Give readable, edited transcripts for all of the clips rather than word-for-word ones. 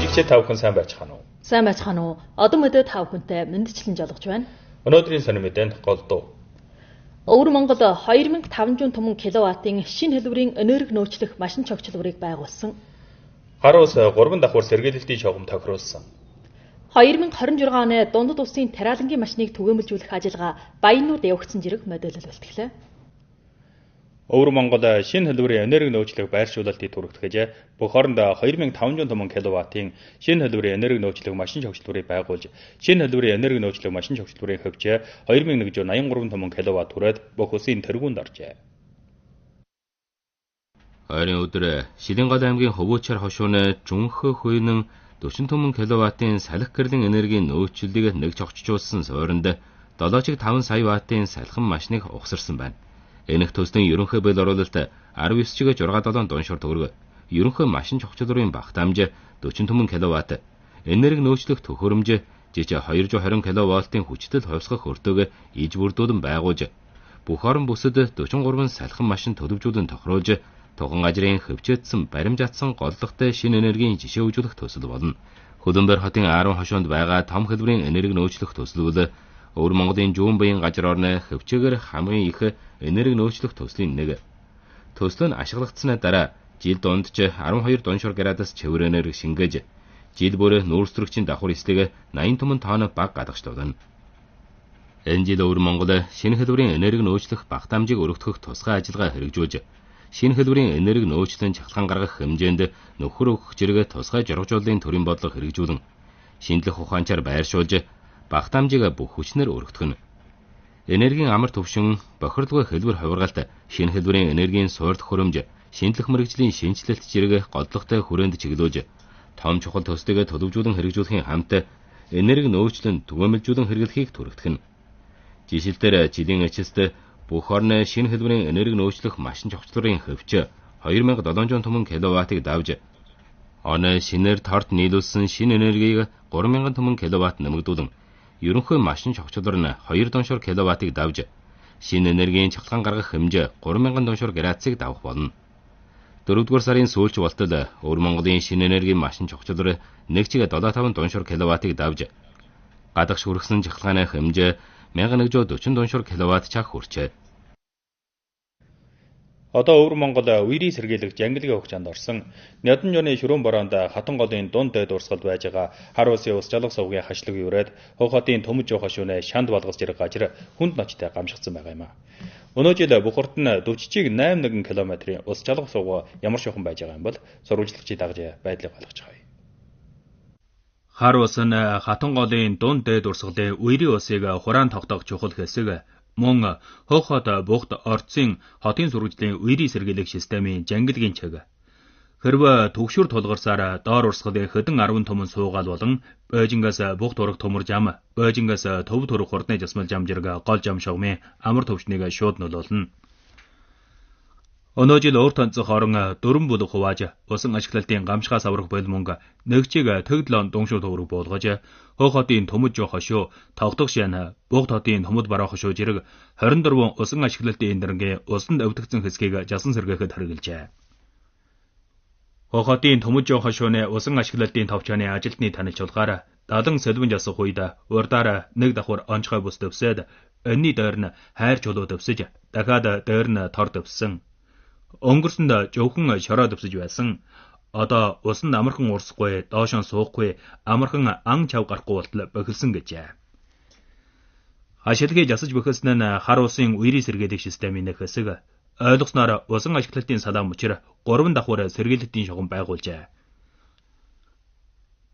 Үзэгчид та бүхэн сайн байцгаана уу? Сайн байцгаана уу? Одоо мэдээ та бүхэнтэй мэндчлэн жолгож байна. Өнөөдрийн сонир мэдээнд гол дуу. Өвөр Монгол 2500 томон киловаттын шинэ хэлбэрийн энерги нөөцлөх машин цогцлборыг байгуулсан. Хар ус 3 давхар сэргийлэлтийн шугам тохируулсан. 2026 оны дундад улсын тариалангийн машиныг түгээмэлжүүлэх ажиллагаа Баяннууд явагдсан зэрэг мэдээлэл бэлтгэлээ. Өвөр Монгол шинэ хэлбэрийн энерги нөөцлөх байршуулалтыг түргэтгэж бүх хоорондоо 2500 томон киловаттын шинэ хэлбэрийн энерги нөөцлөх машин цогцлборыг байгуулж, шинэ хэлбэрийн энерги нөөцлөх машин цогцлборын хөвч 2183 томон киловатт хүрээд бүх улсын тэргуунд оржээ. Ойрын өдөр Шилэнгол аймгийн Хөвөөчар хошууны Жунхө хуйнан 40 томон киловаттын салхи гэрлийн энергийн нөөцлөлийг нэг цогцжуулсан суурьнд 7.5 сая ваттын салхин машиныг ухсарсан байна. Энэх төслийн ерөнхий бэл оруулалт 19.67 дуншуур төгрөг, ерөнхий машин цогцлборын багтаамж 40 томон киловатт, энерги нөөцлөх төхөөрөмж жиж 220 киловаттын хүчтэй хувьсгах өртөөг иж бүрдүүлэн байгуулж, бүх орон бүсэд 43 салхин машин төлөвжүүлэн тохируулж, тухайн ажрын хөвчөөдсөн баримжаатсан голлогтой шинэ энергийн жишээ өгүүлэх төсөл болно. Хөлбөмбөр хотын 10 хошуунд байгаа том хэлбэрийн энерги нөөцлөх төслүүд Өвөр Монголын Жүүн Баян газар орны хөвчөөгөр хамгийн их энерги нөөцлөх төслийн нэг. Төсөл нь ашиглагдсаны дараа жил дундч 12 дуншуур градус цэвэр энерги шингээж, жил бүр нүүрсрэгчийн давхар эслэг 80 томон тонн баг гадагш тулна. Энэ жил Өвөр Монгол шинэ хэлбэрийн энерги нөөцлөх багтаамжийг өргөдгөх тусгай ажиллагаа хэрэгжүүлж, шинэ хэлбэрийн энерги нөөцлөн чалхан гаргах хэмжээнд нөхөр өгөх зэрэг тусгай жургажууллын төрийн бодлого хэрэгжүүлэн, шинжлэх ухаанчаар байршуулж, багтаамжийг бүх хүчнээр өргөдгөнө. Энергийн амар төвшин, бохирдолгүй хэлбэр хувиргалт, шинэ хэлбэрийн энергийн суурь төхөөрөмж, шинжлэх мэргэжлийн шинжилэлт зэрэг голдлогтой хүрээнд чиглүүлж, том чухал төслийг төлөвжүүлэн хэрэгжүүлэхийн хамт энерги нөөцлөн түгээмэлжүүлэн хэрэглэхийг түргэтгэн. Жишээлбэл жилийн эцэст бүх орны шинэ хэлбэрийн энерги нөөцлөх машин цогцлборын хөвч 2700 томон киловаттыг давж, оны шинээр торт нийлүүлсэн шинэ энергийг 3000 томон киловатт нэмэгдүүлэн, ерөнхий машин цогцлбор нь 2 дуншуур киловаттыг давж, шинэ энергийн чалхан гаргах хэмжээ 3000 дуншуур градусыг давах болно. 4-р сарын сүүлч болтол Өвөр Монголын шинэ энергийн машин цогцлбор 1.75 дуншуур киловаттыг давж, гадагш хүргэсэн чахалгааны хэмжээ 1140 дуншуур киловатт чаг хүрчээ. Одоо Өвөр Монгол үерийн сэргийлэх жангилгийн хугацаанд орсон Нядан жууны ширүүн бороонд хатан голын дунд дээд урсгалд байж байгаа хар усын ус жалга сувгийн хашлаг юурээд Хог хотын Төмөж жоо хошууны шанд болгож ирэх газар хүнд ноцтой гамшигдсан байгаа юм а. Өнөө жил бүх урт нь 40.81 км-ийн ус жалга сувг ямар шохон байж байгаа юм бол сурвалжлагчид дагж байдлыг ойлгож байгаа юм. Хар ус нь хатан голын дунд дээд урсгалын үерийн усыг хураан тогтоох чухал хэсэг. Мөн Хог хот бухт орцын хотын сурвалжлын үерийн сэргийлэх системийн жангилгийн чиг. Хэрвээ төгшөр тулгарсаар доор урсгалын хэдэн 10 томон суугаал болон Бээжингээс бухт ураг төмөр зам, Бээжингээс төв төрөх хурдны засмал зам зэрэг гол зам шугамын амар төвчнийг шууд нөлөөлнө. Өнөө жил өөр тонцох орон 4 бүлэг хувааж усан ашиглалтын гамшгаас аврах болмонг нэгчиг тэгдлон дуншуу төврөг буулгаж, Хог хотын Төмөж жоо хошуу, Тогтох шин, Бухт хотын Төмөд бараа хошуу зэрэг 24 усан ашиглалтын эндэрнгийн усанд өвдөгцөн хэсгийг жасан сэргээхэд хэрэгжилжээ. Хог хотын Төмөж жоо хошууны усан ашиглалтын товчооны ажилтны танилцуулгаар 70 сэлбэн жасах үед урдаар нэг давхар онцгой бус төвсөд, өнний дээр нь хайр чулуу төвсөж, дахиад дээр нь тор төвссөн. Өнгөрсөнд жөвхөн шороо төвсөж байсан. Одоо усанд амархан урсахгүй, доошон суухгүй, амархан ан чав гарахгүй болтол бохилсон гэжээ. Ашиглыг засаж бохилсон нь хар усын үерийн сэргийлэх системийн нэг хэсэг. Ойлгосноор усан ашиглалтын салаам мөчр 3 давхар сэргийлэлтийн шугам байгуулжээ.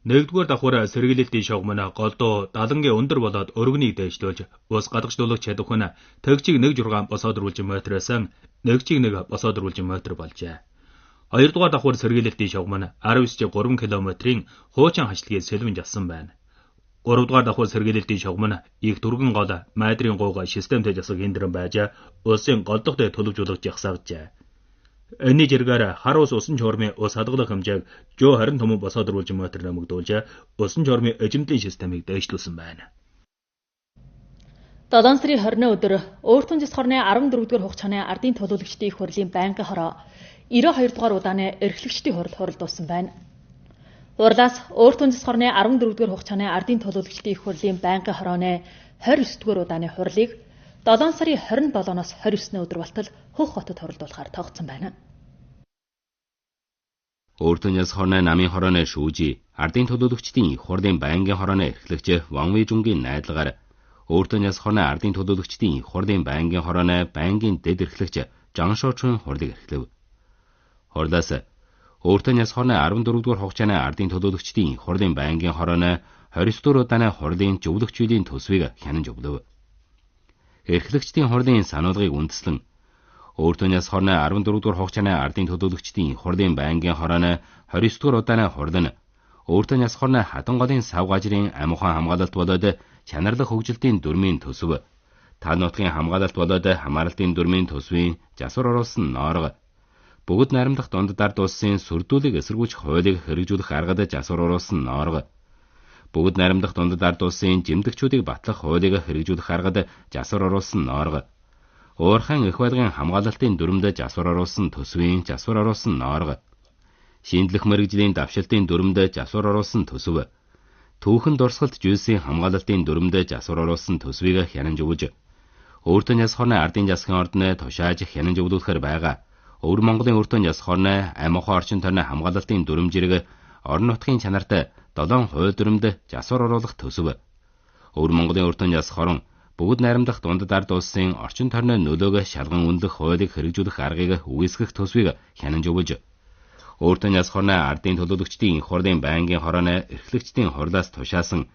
1-р давхар сэргийлэлтийн шугам нь голдуу далангийн өндөр болоод өргөнийг дээшлүүлж, ус гадагшлуулах чадвар нь тэгчиг 1.6 босоодруулж метрээс нэгчиг 1 босоодруулж метр болжээ. 2-р давхар сэргийлэлтийн шугам нь 19.3 км-ийн хуучин хашлгийг сэлбэн жассан байна. 3-р давхар сэргийлэлтийн шугам нь их дөргөн гол майдрын гууг системтэй засаг хиндрэн байж, усын голдогтой төлөвжүүлэх жагсаажээ. Энэний зэргээр хар ус усан чормын ус хадгалах хэмжээг 120 томон босоодруулж метр нэмэгдүүлж, усан чормын эзэмтлийн системийг дээшлүүлсэн байна. 7 сарын 20-ны өдөр Өөртөн зис хорны 14-р хугацааны ардын төлөөлөгчдийн их хурлын байнгын хороо 92 дугаар удааны эрхлэгчдийн хурал хуралдуулсан байна. Урлаас өөртөө засах орны 14-р хугацааны ардын төлөөлөгчдийн их хурлын байнгын хорооны 29-р удааны хурлыг 7 сарын 27-оос 29-ний өдөр болтол Хөх хотод хоролдуулахаар тогтсон байна. Өөртөө засах орны намын хорооны шүүжи ардын төлөөлөгчдийн их хурлын байнгын хорооны эрхлэгч Ван Вэжүнгийн найдлагаар өөртөө засах орны ардын төлөөлөгчдийн их хурлын байнгын хорооны байнгын дэд эрхлэгч Жан Шочун хурлыг эрхлэв. Хурлаас өөртөө засах орны 14-р хугацааны ардын төлөөлөгчдийн их хурлын байнгын хорооны 29-р удааны хурлын зөвлөгч үеийн төсвийг хянаж өглөв. Эрхлэгчдийн хурлын сануулгыг үндэслэн өөртөө засах орны 14-р хугацааны ардын төлөөлөгчдийн их хурлын байнгын хорооны 29-р удааны хурд нь өөртөө засах орны хатан голын сав газрын амь ухаан хамгаалалт болоод чанарлах хөгжилтийн дүрмийн төсөв, тал нутгийн хамгаалалт болоод хамааралтын дүрмийн төсвийн засвар оруулсан ноорго, бүгд найрамдах дундад ард улсын сүрдүүлэг эсэргүүцэх хуулийг хэрэгжүүлэх аргад засвар оруулсан ноорго, бүгд найрамдах дундад ард улсын жимдэгчүүдийг батлах хуулийг хэрэгжүүлэх аргад засвар оруулсан ноорго, уурхайн их байлгын хамгаалалтын дүрмд засвар оруулсан төсвийн засвар оруулсан ноорго, шинжлэх мэргэжлийн давшилтын дүрмд засвар оруулсан төсөв, түүхэн дурсгалт жүйсийн хамгаалалтын дүрмд засвар оруулсан төсвийг хянаж өгж, өөртөө засах орны ардын засгийн ордны тушааж хянаж өгүүлэхээр байгаа Өвөр Монголын өөртөө засах орны амь ухаан орчин тойрны хамгаалалтын дүрм зэрэг орон нутгийн чанартай 7 хууль дүрмд засвар оруулах төсөв. Өвөр Монголын өөртөө засах орн бүгд найрамдах дундад ард улсын орчин тойрны нөлөөг шалган үнэлэх хуулийг хэрэгжүүлэх аргыг үүсгэх төсвийг хянаж өгж, өөртөө засах орны ардын төлөөлөгчдийн их хурлын байнгын хорооны эрхлэгчдийн хурлаас тушаасан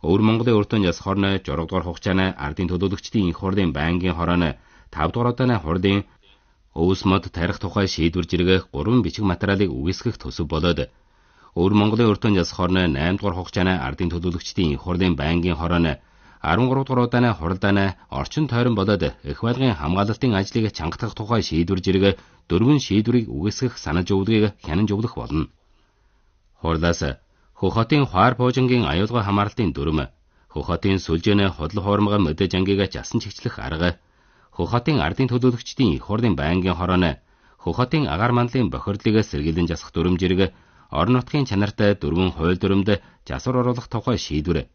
Өвөр Монголын өөртөө засах орны 6 дугаар хугацааны ардын төлөөлөгчдийн их хурлын байнгын хорооны 5 дугаар удааны хурлын өвс мод тарих тухай шийдвэр зэрэг 3 бичиг материалыг үүсгэх төсөв болоод Өвөр Монголын өөртөө засах орны 8 дугаар хугацааны ардын төлөөлөгчдийн их хурлын байнгын хорооны 13 дугаар удааны хуралдааны орчин тойрон болоод их байлгын хамгаалалтын ажлыг чангатгах тухай шийдвэр зэрэг 4 шийдвэрийг үүсгэх санаж өгдгийг хянаж өгөх болно. Хурлаас Хөх хотын Хуар Буужингийн аюулгүй хамгаалалтын дүрм, Хөх хотын сүлжээний худал хуурмага мэдээж ангийг жасан чигчлэх арга, Хөх хотын ардын төлөөлөгчдийн их хурлын байнгын хорооны Хөх хотын агаар мандлын бохирдлыг сэргийлэн засах дүрм зэрэг орон нутгийн чанартай 4 хууль дүрмд засвар оруулах тухай шийдвэр,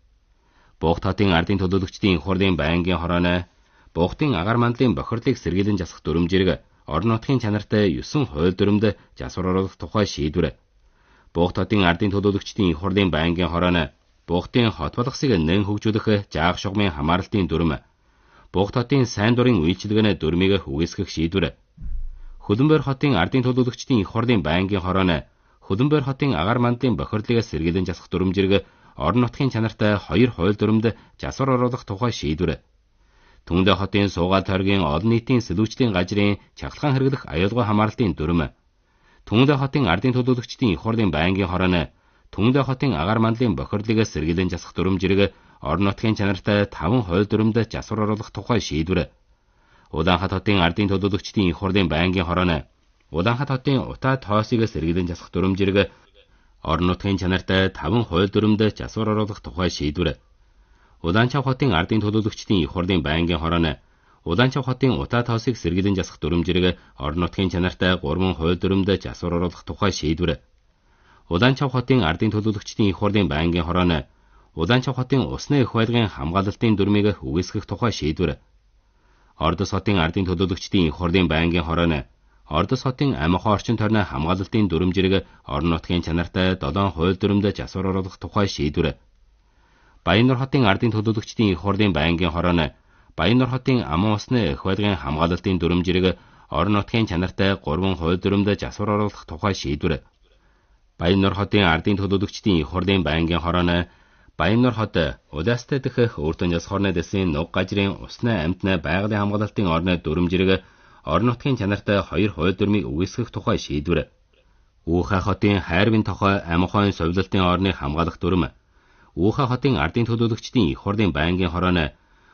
Буухт хотын ардын төлөөлөгчдийн их хурлын байнгын хорооны Буухтын агаар мандлын бохирдлыг сэргийлэн засах дүрм зэрэг орон нутгийн чанартай 9 хууль дүрмд засвар оруулах тухай шийдвэр, Буухт хотын ардын төлөөлөгчдийн их хурлын байнгын хорооны Буухтын хот болгосыг нэн хөгжүүлэх жаах шугамын хамааралтын дүрм, Буухт хотын сайн дурын үйлчилгээний дүрмийг үүсгэх шийдвэр, Хөлбөмбөр хотын ардын төлөөлөгчдийн их хурлын байнгын хорооны Хөлбөмбөр хотын агаар мандлын бохирдлыг сэргийлэн засах дүрм зэрэг орон нутгийн чанартай 2 хууль дүрмд засвар оруулах тухай шийдвэр, Түндэ хотын суугаал тойргийн олон нийтийн сэлүүчлийн газрын чахалгаан хэрэглэх аюулгүй хамааралтын дүрм, Түндэ хотын ардын төлөөлөгчдийн их хурлын байнгын хорооны Түндэ хотын агаар мандлын бохирдлыг сэргийлэн засах дүрм зэрэг орон нутгийн чанартай 5 хууль дүрмд засвар оруулах тухай шийдвэр, Улаанхат хотын ардын төлөөлөгчдийн их хурлын байнгын хорооны Улаанхат хотын утаа тоосыг сэргийлэн засах дүрм зэрэг орон нутгийн чанартай 5 хууль дүрмд засвар оруулах тухай шийдвэр, Улаанчав хотын ардын төлөөлөгчдийн их хурлын байнгын хорооны Улаанчав хотын утаа тоосыг сэргийлэн засах дүрм зэрэг орон нутгийн чанартай 3 хууль дүрмд засвар оруулах тухай шийдвэр, Улаанчав хотын ардын төлөөлөгчдийн их хурлын байнгын хорооны Улаанчав хотын усны их байлгын хамгаалалтын дүрмийг үүсгэх тухай шийдвэр, Ордос хотын ардын төлөөлөгчдийн их хурлын байнгын хорооны Ордос хотын амь ухаан орчин тойрны хамгаалалтын дүрм зэрэг орон нутгийн чанартай 7 хууль дүрмд засвар оруулах тухай шийдвэр, Баяннур хотын ардын төлөөлөгчдийн их хурлын байнгын хорооны Баяннур хотын аман усны их байлгын хамгаалалтын дүрм зэрэг орон нутгийн чанартай 3 хууль дүрмд засвар оруулах тухай шийдвэр, Баяннур хотын ардын төлөөлөгчдийн их хурлын байнгын хорооны Баяннур хот Улаастай дэх өөртөө засах орны дэсийн нуг газрын усны амьтны байгалийн хамгаалалтын орны дүрм зэрэг орон нутгийн чанартай 2 хууль дүрмийг үүсгэх тухай шийдвэр, Уухай хотын Хайрвын тохой амь ухаан совилалтын орны хамгаалах дүрм, Уухай хотын ардын төлөөлөгчдийн их хурлын байнгын хорооны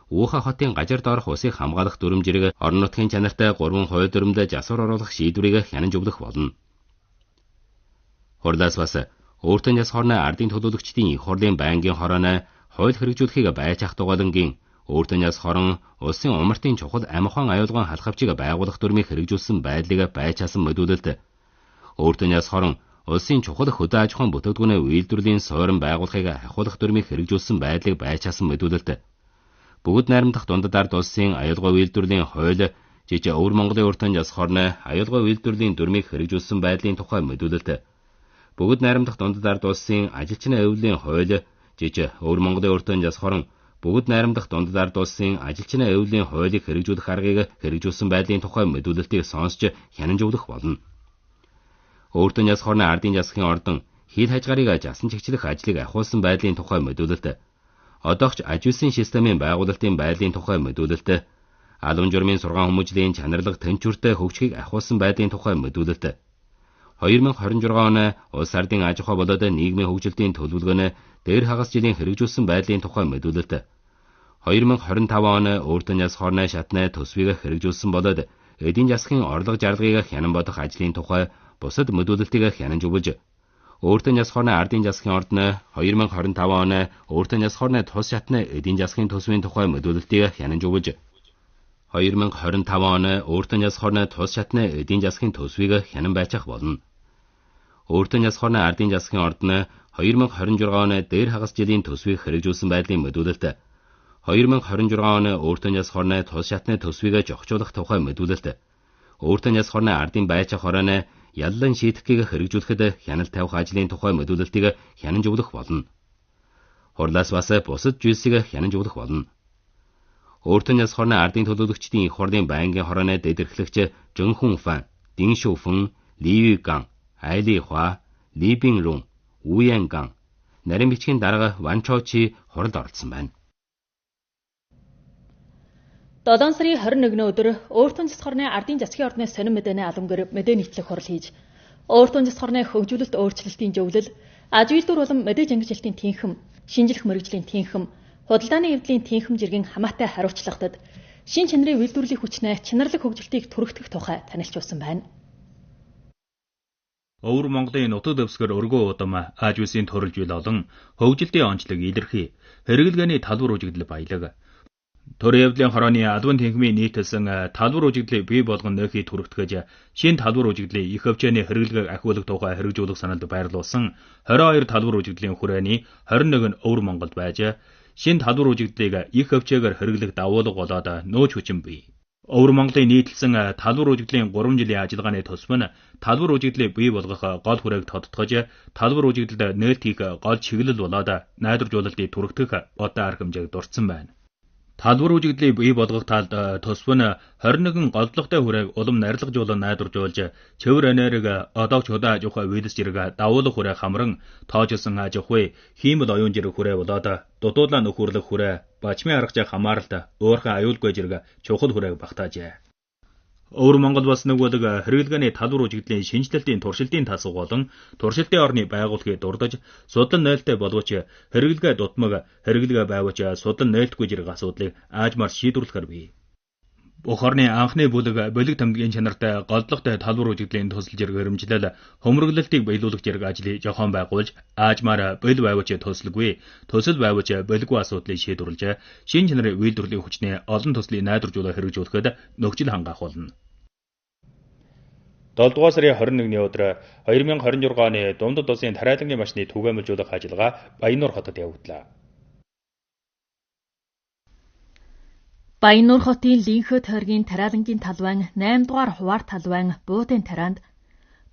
Уухай хотын газар доорх усыг хамгаалах дүрм зэрэг орон нутгийн чанартай 3 хууль дүрмд засвар оруулах шийдвэрийг хянаж өгөх болно. Хурлаас бас өөртөө засах орны ардын төлөөлөгчдийн их хурлын байнгын хорооны хууль хэрэгжүүлэхийг байж ах дугаадангийн өөртөө засах орон улсын умартын чухал амь ухаан аюулгуун халахвчийг байгуулах дүрмийг хэрэгжүүлсэн байдлыг байж асан мэдүүлэлт, өөртөө засах орон улсын чухал хөдөө аж ахуйн бүтээгдэхүүнээ үйлдвэрлэлийн суурин байгуулахыг ахиулах дүрмийг хэрэгжүүлсэн байдлыг байчаасан мэдүүлэлт. Бүгд найрамдах дундад ард улсын аюулгүй үйлдвэрлэлийн хууль, жижиг Өвөр Монголын урт тань засах хорны аюулгүй үйлдвэрлэлийн дүрмийг хэрэгжүүлсэн байдлын тухай мэдүүлэлт. Бүгд найрамдах дундад ард улсын ажилчны аюуллын хууль, жижиг Өвөр Монголын урт тань засах хорн бүгд найрамдах дундад ард улсын ажилчны аюуллын хуулийг хэрэгжүүлэх аргыг хэрэгжүүлсэн байдлын тухай мэдүүлэлтийг сонсч хянанжуулах болно. Урт тань засах хорны ардын засгийн ордон хил хажгаарыг жасан чигчлэх ажлыг ахиулсан байдлын тухай мэдүүлэлт. Одоогч аж үйлсийн системийн байгуулалтын байдлын тухай мэдүүлэлт. Албан журмын сургаан хүмүүжлийн чанарлаг тэнцвэртэй хөгжихийг ахиулсан байдлын тухай мэдүүлэлт. 2026 оны улс ардын аж ахуй болоод нийгмийн хөгжилтийн төлөвлөгөөнө дээр хагас жилийн хэрэгжүүлсэн байдлын тухай мэдүүлэлт. 2025 оны урт тань засах хорны шатны төсвийг хэрэгжүүлсэн болоод эдийн засгийн орлого жаргалыг хянан бодох ажлын тухай бусад мэдүүлэлтийг хянанжуулж, урт тань засах хорны ардын засгийн ордон 2025 оны урт тань засах хорны тус шатны эдийн засгийн төсвийн тухай мэдүүлэлтийг хянанжуулж, 2025 оны урт тань засах хорны тус шатны эдийн засгийн төсвийг хянан байцаах болно. Урт тань засах хорны ардын засгийн ордон 2026 оны дээр хагас жилийн төсвийг хэрэгжүүлсэн байдлын мэдүүлэлт. 2026 оны урт тань засах хорны тус шатны төсвийг зохицуулах тухай мэдүүлэлт. Урт тань засах хорны ардын байцаах хорооны яллан шийтгэхийг хэрэгжүүлэхэд хяналт тавих ажлын тухай мэдүүлэлтийг хянанжуулах болно. Хурлаас бас бусад зүйлсийг хянанжуулах болно. Урт тань засах хорны ардын төлөөлөгчдийн их хурлын байнгын хорооны дэдэрхлэгч Жөнхүн Фан, Дин Шүфэн, Ли Юган, Айли Хва, Ли Бинрун, Уян Ган нарийн бичгийн дарга Ван Чоучи хуралд оролцсон байна. 7 сарын 21-ний өдөр Урт тань засах хорны ардын засгийн ордны сонин мэдээний албангаар мэдээ нийтлэх хурал хийж, Урт тань засах хорны хөгжүүлэлт өөрчлөлтийн зөвлөл, аж үйлдвэр болон мэдээж ангижилтын тэнхэм, шинжлэх мэргэжлийн тэнхэм, худалдааны эвдлийн тэнхэм жиргэн хамаатай хариуцлагатад шин чанарын үйлдвэрлэлийн хүчнээ чанарлаг хөгжилтийг түргэх тухай танилцуулсан байна. Өвөр Монголын нутаг дэвсгэр өргөө удам аж үйлсийн төрөлж үйл олон хөгжилтийн онцлог илэрхий, хэрэглгээний талбар үжиглэл баялаг. Төр явдлын хорооны албан тэнхмийн нийтэлсэн талбар үжиглэлийг бий болгон нөхий түргтгэж, шинэ талбар үжиглэлийг их хөвчөөний хэрэглээг ахиулах тухай хэрэгжүүлэх саналд байрлуулсан 22 талбар үжиглэлийн хүрээний 21 нь Өвөр Монголд байж, шинэ талбар үжиглэлийг их хөвчөөгөр хэрэглэх давуулга болоод нөөц хүчин бий. Өвөр Монголын нийтэлсэн талбар үжиглэлийн 3 жилийн ажиллагааны тусам нь талбар үжиглэлийг бий болгох гол хүрээг тодтогч, талбар үжиглэлд нээлт хийх гол чиглэл болоод найдваржуулалтыг түргэх одоо арга хэмжээг дурдсан байна. Талбар үжиглэлийг бий болгох талд тусам нь 21 голдлоготой хүрээг улам нарилгажуулан найдваржуулж, цэвэр энерги, одоогч хөдөө аж ахуй видэс зэрэг давуулга хүрээ хамран тоожсон аж ахуй, хиймэл оюун зэрэг хүрээ болоод дутуудлаа нөхөрлөх хүрээ, бачмын аргач хамааралт, уурхай аюулгүй зэрэг чухал хүрээг багтаажээ. Өвөр Монгол бас нэгвэлэг хэрэглгээний талбар үжиглэлийн шинжилэлтийн туршилтын тасаг болон туршилтын орны байгууллагыг дурдж, судлан нээлттэй боловч хэрэглгээ дутмаг, хэрэглгээ байвч судлан нээлтгүй зэрэг асуудлыг аажмаар шийдвэрлэхээр бий. Бүх орны анхны бүлэг тэмдгийн чанартай голдлоготой талбар үжиглэлийн төсөл зэрэг хөрөмжлөл, хөмрөглөлтийг биелүүлэх зэрэг ажлыг зохион байгуулж, аажмаар бэл байвч төсөлгүй, төсөл байвч бэлгүй асуудлыг шийдвэрлэж, шинэ чанарын үйлдвэрлэлийн хүчний олон төслийг найдваржуулах хэрэгжүүлэхэд нөхцөл хангаах болно. 7 дугаар сарын 21-ний өдөр 2026 оны дундад улсын тариалангийн машины түгээмэлжүүлэх ажиллагаа Баяннуур хотод явагдлаа. Баяннуур хотын Линхэ тойргийн тариалангийн талбайн 8 дугаар хуваар талбайн буудын тарианд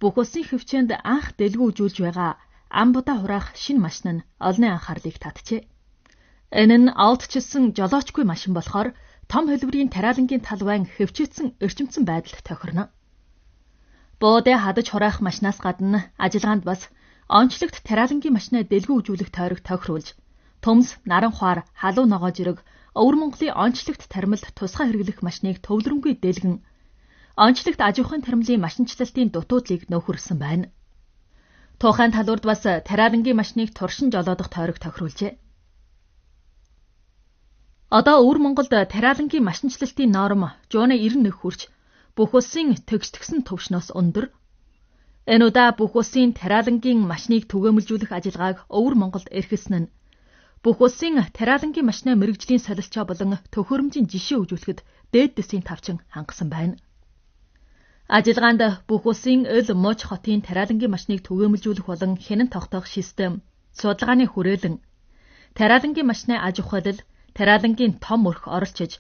бүх улсын хөвчөнд анх дэлгүү үзүүлж байгаа амбуда хураах шинэ машин нь олонний анхаарлыг татжээ. Энэ нь олдчилсан жолоочгүй машин болохоор том хэлбэрийн тариалангийн талбайн хөвчөөдсөн эрчимцэн байдалд тохирно. Буудыг хадаж хураах машинаас гадна ажиллагаанд бас онцлогт тариалангийн машинаа дэлгүү үзүүлэх тойрог тохируулж, төмс, наран хуаар, халуун ногоо зэрэг Өвөр Монголын онцлогт тарималд тусгай хэрэглэх машиныг төвлөрөнгүй дэлгэн, онцлогт аж ахуйн таримлын машинчлалтын дутуудлыг нөхөрсөн байна. Тухайн талбарт бас тариалангийн машиныг туршин жолоодох тойрог тохируулжээ. Одоо Өвөр Монголд тариалангийн машинчлалтын норм жууны 91 хүрч бүх улсын төгсдгсөн төвшнөөс өндөр. Энэ удаа бүх улсын тариалангийн машиныг түгээмэлжүүлэх ажиллагааг Өвөр Монголд эрхэлсэн нь бүх улсын тариалангийн машины мэрэгжлийн солилцоо болон төхөөрөмжийн жишээ өгүүлэхэд дээд дэсийн тавчин хангасан байна. Ажиллагаанд бүх улсын өл мууч хотын тариалангийн машиныг түгээмэлжүүлэх болон хянан тогтоох систем, судалгааны хүрээлэн, тариалангийн машины аж ахуйлал, тариалангийн том өрх оролцож,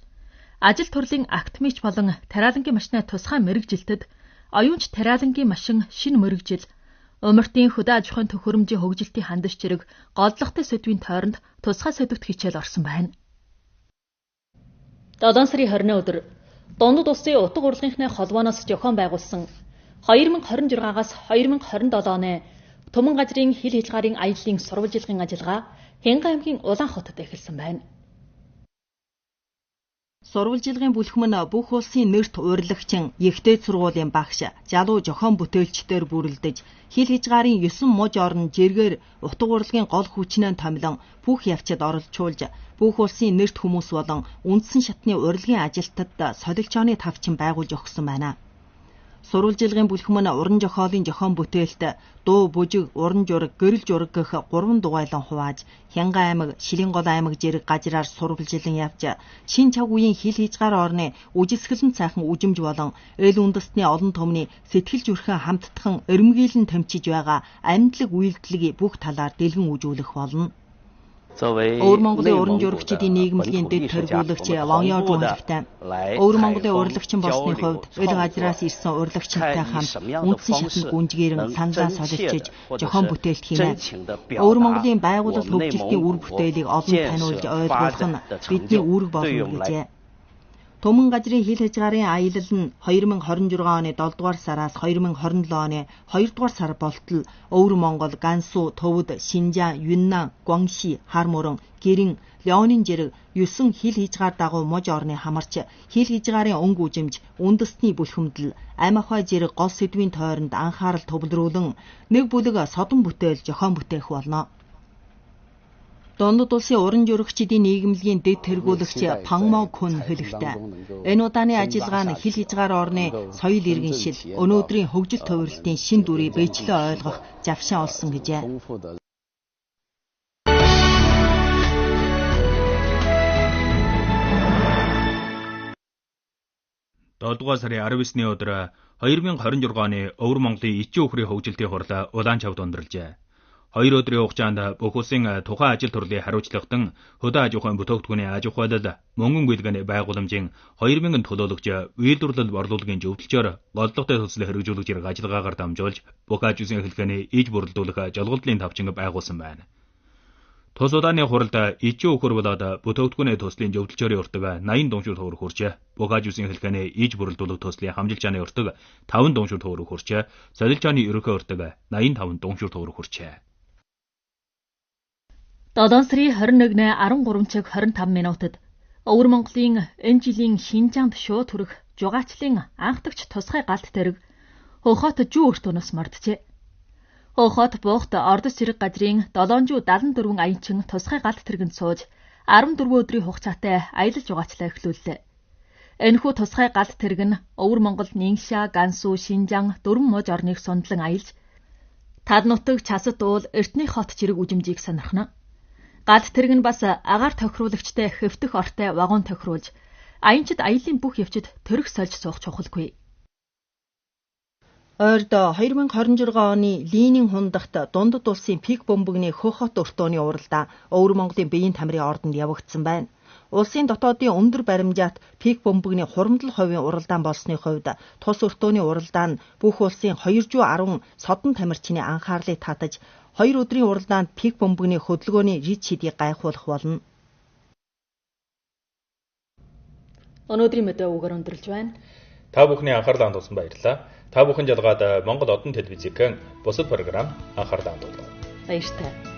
ажил төрлийн актмич болон тариалангийн машины тусгай мэрэгжилтэд оюунч тариалангийн машин шинэ мэрэгжил, умартын хөдөө аж ахуйн төхөөрөмжийн хөгжилтийн хандаж чирэг голдлоготой сэдвийн тойронд тусгай сэдвт хичээл орсон байна. 7 сарын 20-ны өдөр Дундад улсын утга урлагийнхны холбооноос зохион байгуулсан 2026-аас 2027 оны Түмэн газрын хил хязгаарын аяллын сурвалжилгын ажиллагаа Хянга аймгийн Улаанхотод эхэлсэн байна. Сурвалжилгын бүлхэм нь бүх улсын нэрт урлагчин, Егтэйд сургуулийн багш, залуу зохион бүтээлчдээр бүрэлдэж, хил хязгаарын 9 муж орон жиргээр утга урлагийн гол хүчнээ томилон бүх явцад оролцуулж, бүх улсын нэрт хүмүүс болон үндсэн шатны урлагийн ажилтнад солилцооны тавчин байгуулж өгсөн байна. Сурвалжилгын бүлхэм нь уран зохиолын зохион бүтээлт, дуу, бүжиг, уран зураг, гэрэл зураг гэх 3 дугайлан хувааж, Хянга аймаг, Шилэнгол аймаг зэрэг газраар сурвалжилан явж, шин цаг үеийн хил хязгаар орны үжилсгэлэн цайхан үжимж болон эл үндэстний олон түмний сэтгэл зүрхэн хамттхан эрмгийлэн томчиж байгаа амьдлаг үйлдэлийг бүх талаар дэлгэн үзүүлэх болно. Өвөр Монголын уран зурагчдын нийгэмлэгийн дэд тэргүүлэгч Ваньяо Жунхтай Өвөр Монголын урлагчин болсны хувьд эл газраас ирсэн урлагчтай хамт үндсэн шатнд гүнжгээрэн саналаа солилцож зохион бүтээлт хийнэ. Өвөр Монголын байгууллага хөгжилтийн үр бүтээлийг олон таниулж ойлгуулах нь бидний үүрэг болно гэжээ. Түмэн газрын хил хязгаарын аялал нь 2026 оны 7 дугаар сараас 2027 оны 2 дугаар сар болтол Өвөр Монгол, Гансу, Төвөд, Шинжаан, Юннан, Гуангши, Хармуран, Гэрэн, Леонин зэрэг 9 хил хязгаар дагуу муж орны хамарч хил хязгаарын өнгө үжимж, үндэстний бүлхэмдэл, амь ахуй зэрэг гол сэдвийн тойронд анхаарал төвлөрүүлэн нэг бүлэг содон бүтээл зохион бүтээх болно. Дундад улсын уран зурагчдын нийгэмлэгийн дэд тэргүүлэгч Панмо Кун хэлэхдээ энэ удааны ажиллагаа нь хил хязгаар орны соёл иргэншил, өнөөдрийн хөгжил төвөрлөлтийн шин дүрийг биечлэн ойлгох завшаа олсон гэжээ. 7 дугаар сарын 19-ний өдөр 2026 оны Өвөр Монголын Ичийн үхрийн хөгжилтийн хурал Улаанчавд ундралжээ. 2 өдрийн хугацаанд бүх улсын тухайн ажил төрлийг хариуцлагатан хөдөө аж ахуйн бүтээгдэхүүний аж ахуйлал, мөнгөн гүйлгээний байгууламжийн 2000 төлөөлөгч үйлдвэрлэл борлуулалтын зөвлөлчөөр голдлоготой төслийг хэрэгжүүлж ирэх ажиллагаагаар дамжуулж бүх аж ахуйн хэлхээний иж бүрэлдүүлэх жалгуудлын тавчин байгуулсан байна. Тус удааны хуралд Ичийн үхэр болоод бүтээгдэхүүний төслийн зөвлөлчөөрийн өртөг 80 дуушур төгрөг хүрчээ. Бүх аж ахуйн хэлхээний иж бүрэлдүүлэх төслийн хамжилчааны өртөг 5 дуушур төгрөг хүрчээ. Солилцооны ерөнхий өртөг 85 дуушур төгрөг хүрчээ. 7 сарын 21-ны 13 цаг 25 минутад Өвөр Монголын энэ жилийн Шинжаанд шууд хүрэх жугаачлалын анхдагч тусгай галт тэрэг Хохот Жүү өртөнөөс морджээ. Хохот буухт ордос зэрэг газрын 774 аянчин тусгай галт тэргэнд сууж 14 өдрийн хугацаатай аялал жугаачлаа эхлүүллээ. Энэхүү тусгай галт тэрэг нь Өвөр Монгол, Нингша, Гансу, Шинжаан 4 муж орныг сундлан аялж Тад нутаг, Часад уул, Эртний хот зэрэг үжимжийг сонирхно. Галт тэрэг нь бас агаар тохируулагчтай хэвтэх ортой вагон тохируулж, аянчид аяллаа бүх явцад төрөх сольж суух чухалгүй. Ойрд 2026 оны Ленин хундагт Дундад улсын пик бомбогны Хохот өртөөний уралдаан Өвөр Монголын биеийн тамирын ордонд явагдсан байна. Улсын дотоодын өндөр баримжаат пик бомбогны хурамдал хувийн уралдаан болсны хувьд тус өртөөний уралдаан бүх улсын 210 содон тамирчны анхаарлыг татаж 2 өдрийн уралдаанд пик бомбогны хөдөлгөөний рид шидийг гайхуулах болно. Өнөөдрийн мэдээ үгээр өндөрлж байна. Та бүхний анхаарлаа хандуулсан баярлалаа. Та бүхэн жалгаад Монгол Одон телевизийн бусад програм анхаарлаа хандуулна. Баяртай.